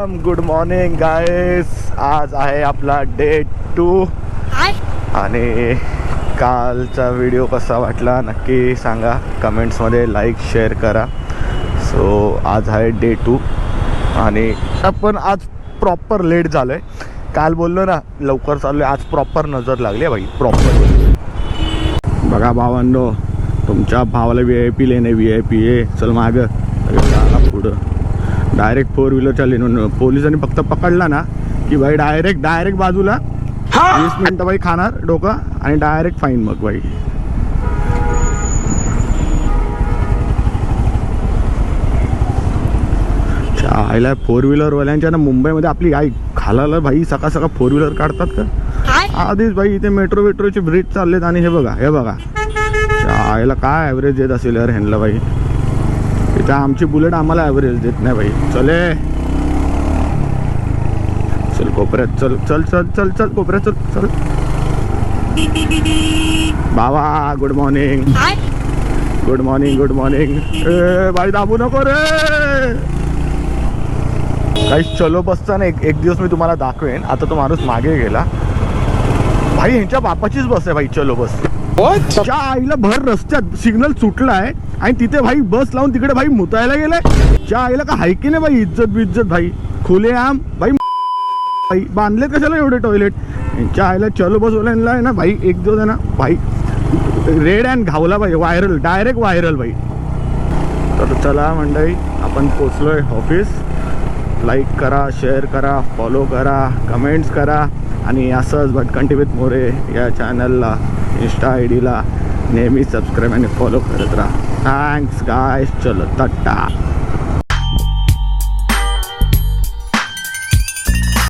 Welcome, good morning guys. आज आहे आपला डे 2 आणि कालचा व्हिडिओ कसा वाटला नक्की सांगा कमेंट्समध्ये, लाईक शेअर करा. सो आज आहे डे 2 आणि आपण आज प्रॉपर लेट झालो आहे. काल बोललो ना लवकर चाललो आहे, आज प्रॉपर नजर लागली आहे भाई, प्रॉपर. बघा भावांनो, तुमच्या भावाला VIP लेणे, VIP ये चल मागं पुढं. डायरेक्ट 4 व्हीलरच्या लेनून पोलिसांनी फक्त पकडला ना की भाई डायरेक्ट बाजूला 20 मिनटं भाई खाणार डोकं आणि डायरेक्ट फाईन. मग भाई आयला 4 व्हीलरवाल्यांच्या ना मुंबईमध्ये आपली आई खालाला भाई सकाळ 4 व्हीलर काढतात का आधीच भाई. इथे मेट्रोचे ब्रिज चाललेत आणि हे बघा आयला काय ॲव्हरेज देत असेल यार ह्यांना भाई. इथं आमची बुलेट आम्हाला ॲव्हरेज देत नाही भाई. चल कोपऱ्यात, चल कोपऱ्यात चल. बाबा गुड मॉर्निंग. ए भाई दाबू नको रे. काही चलो बसचा ना एक दिवस मी तुम्हाला दाखवेन. आता तो माणूस मागे गेला भाई, ह्यांच्या बापाचीच बस आहे भाई चलो बस. त्या आईला भर रस्त्यात सिग्नल सुटलाय आणि तिथे भाई बस लावून तिकडे भाई मुतायला गेलाय. त्या आईला का हाय की नाही भाई इज्जत भाई. खुलेआम भाई भाई बांधलेत कशाला एवढे टॉयलेट. यांच्या आईला चलो बस ओलायला आहे ना भाई एक दिवस आहे ना भाई रेड अँड घावला भाई, व्हायरल, डायरेक्ट व्हायरल भाई. तर चला मंडळी, आपण पोचलोय ऑफिस. लाईक करा, शेअर करा, फॉलो करा, कमेंट्स करा आणि असंच भटकंती विथ मोरे या चॅनलला, इंस्टा ID ला नेहमी सबस्क्राईब आणि फॉलो करत राहा. Thanks guys. चलो टाटा.